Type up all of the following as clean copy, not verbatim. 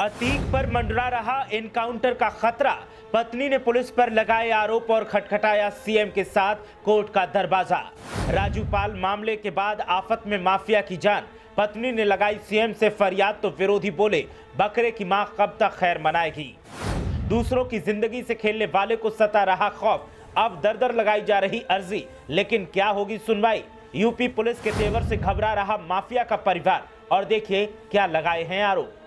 अतीक पर मंडरा रहा एनकाउंटर का खतरा। पत्नी ने पुलिस पर लगाए आरोप और खटखटाया सीएम के साथ कोर्ट का दरवाजा। राजूपाल मामले के बाद आफत में माफिया की जान। पत्नी ने लगाई सीएम से फरियाद तो विरोधी बोले बकरे की मां कब तक खैर मनाएगी। दूसरों की जिंदगी से खेलने वाले को सता रहा खौफ। अब दर दर लगाई जा रही अर्जी, लेकिन क्या होगी सुनवाई। यूपी पुलिस के तेवर से घबरा रहा माफिया का परिवार, और देखिए क्या लगाए हैं आरोप।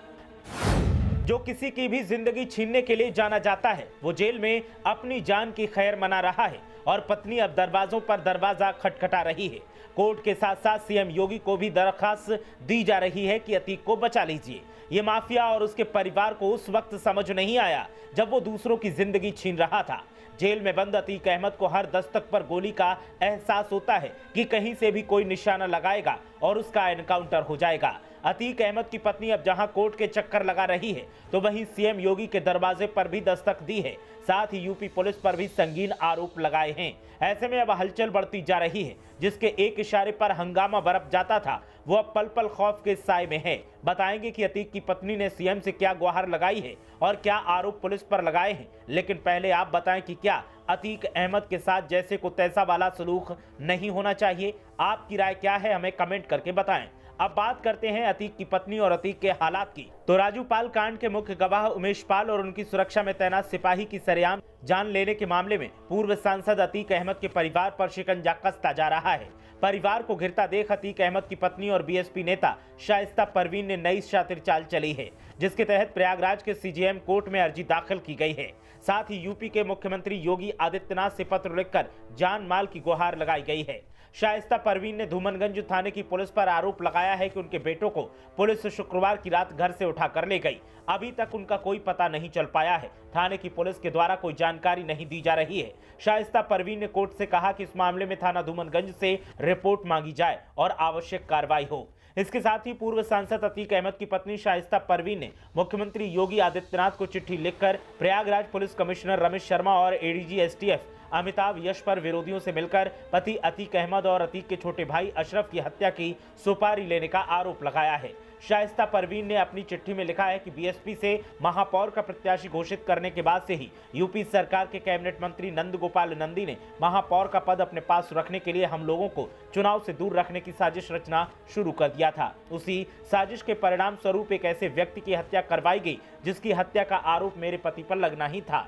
जो किसी की भी जिंदगी छीनने के लिए जाना जाता है, वो जेल में अपनी जान की खैर मना रहा है, और पत्नी अब दरवाजों पर दरवाजा खटखटा रही है। कोर्ट के साथ साथ सीएम योगी को भी दरखास्त दी जा रही है कि अतीक को बचा लीजिए। ये माफिया और उसके परिवार को उस वक्त समझ नहीं आया जब वो दूसरों की जिंदगी छीन रहा था। जेल में बंद अतीक अहमद को हर दस्तक पर गोली का एहसास होता है कि कहीं से भी कोई निशाना लगाएगा और उसका एनकाउंटर हो जाएगा। अतीक अहमद की पत्नी अब जहां कोर्ट के चक्कर लगा रही है, तो वहीं सीएम योगी के दरवाजे पर भी दस्तक दी है। साथ ही यूपी पुलिस पर भी संगीन आरोप लगाए हैं। ऐसे में अब हलचल बढ़ती जा रही है। जिसके एक इशारे पर हंगामा बरप जाता था, वो अब पल पल खौफ के साए में है। बताएंगे कि अतीक की पत्नी ने सीएम से क्या गुहार लगाई है और क्या आरोप पुलिस पर लगाए हैं। लेकिन पहले आप बताएं कि क्या अतीक अहमद के साथ जैसे को तैसा वाला सलूक नहीं होना चाहिए। आपकी राय क्या है, हमें कमेंट करके बताएं। अब बात करते हैं अतीक की पत्नी और अतीक के हालात की। तो राजूपाल कांड के मुख्य गवाह उमेश पाल और उनकी सुरक्षा में तैनात सिपाही की सरेआम जान लेने के मामले में पूर्व सांसद अतीक अहमद के परिवार पर शिकंजा कसता जा रहा है। परिवार को घिरता देख अतीक अहमद की पत्नी और बीएसपी नेता शाइस्ता परवीन ने नई शातिर चाल चली है, जिसके तहत प्रयागराज के सीजेएम कोर्ट में अर्जी दाखिल की गई है। साथ ही यूपी के मुख्यमंत्री योगी आदित्यनाथ से पत्र लिखकर जान माल की गुहार लगाई गई है। शाइस्ता परवीन ने धूमनगंज थाने की पुलिस पर आरोप लगाया है कि उनके बेटों को पुलिस शुक्रवार की रात घर से उठा कर ले गई। अभी तक उनका कोई पता नहीं चल पाया है। थाने की पुलिस के द्वारा कोई जानकारी नहीं दी जा रही है। शाइस्ता परवीन ने कोर्ट से कहा कि इस मामले में थाना धूमनगंज से रिपोर्ट मांगी जाए और आवश्यक कार्रवाई हो। इसके साथ ही पूर्व सांसद अतीक अहमद की पत्नी शाइस्ता परवीन ने मुख्यमंत्री योगी आदित्यनाथ को चिट्ठी लिखकर प्रयागराज पुलिस कमिश्नर रमेश शर्मा और एडीजी एसटीएफ अमिताभ यश पर विरोधियों से मिलकर पति अतीक अहमद और अतीक के छोटे भाई अशरफ की हत्या की सुपारी लेने का आरोप लगाया है। शाइस्ता परवीन ने अपनी चिट्ठी में लिखा है कि बीएसपी से महापौर का प्रत्याशी घोषित करने के बाद से ही यूपी सरकार के कैबिनेट मंत्री नंद गोपाल नंदी ने महापौर का पद अपने पास रखने के लिए हम लोगों को चुनाव से दूर रखने की साजिश रचना शुरू कर दिया था। उसी साजिश के परिणाम स्वरूप एक ऐसे व्यक्ति की हत्या करवाई गई जिसकी हत्या का आरोप मेरे पति पर लगना ही था।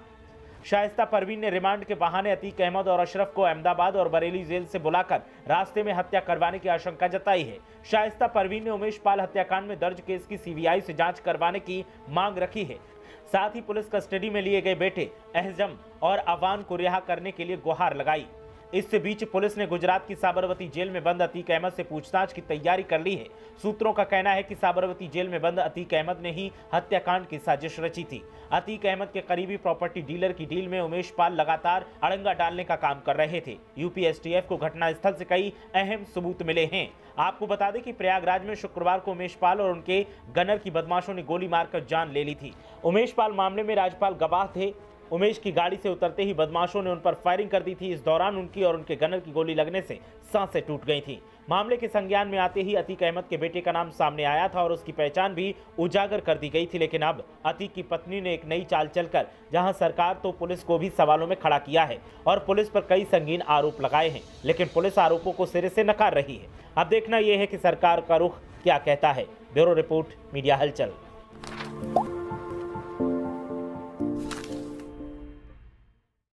शाइस्ता परवीन ने रिमांड के बहाने अतीक अहमद और अशरफ को अहमदाबाद और बरेली जेल से बुलाकर रास्ते में हत्या करवाने की आशंका जताई है। शाइस्ता परवीन ने उमेश पाल हत्याकांड में दर्ज केस की सीबीआई से जांच करवाने की मांग रखी है। साथ ही पुलिस कस्टडी में लिए गए बेटे एहजम और अवान को रिहा करने के लिए गुहार लगाई। इस बीच पुलिस ने गुजरात की साबरमती जेल में बंद अतीक अहमद से पूछताछ की तैयारी कर ली है। सूत्रों का कहना है कि साबरमती जेल में बंद अतीक अहमद ने ही हत्याकांड की साजिश रची थी। अतीक अहमद के करीबी प्रॉपर्टी डीलर की डील में उमेश पाल लगातार अड़ंगा डालने का काम कर रहे थे। यूपी एसटीएफ को घटनास्थल से कई अहम सबूत मिले हैं। आपको बता दें कि प्रयागराज में शुक्रवार को उमेश पाल और उनके गनर की बदमाशों ने गोली मारकर जान ले ली थी। उमेश पाल मामले में राजपाल गवाह थे। उमेश की गाड़ी से उतरते ही बदमाशों ने उन पर फायरिंग कर दी थी। इस दौरान उनकी और उनके गनर की गोली लगने से सांसें टूट गई थी। मामले के संज्ञान में आते ही अतीक अहमद के बेटे का नाम सामने आया था और उसकी पहचान भी उजागर कर दी गई थी। लेकिन अब अतीक की पत्नी ने एक नई चाल चलकर जहां सरकार तो पुलिस को भी सवालों में खड़ा किया है और पुलिस पर कई संगीन आरोप लगाए हैं, लेकिन पुलिस आरोपों को सिरे से नकार रही है। अब देखना यह है कि सरकार का रुख क्या कहता है। ब्यूरो रिपोर्ट, मीडिया हलचल।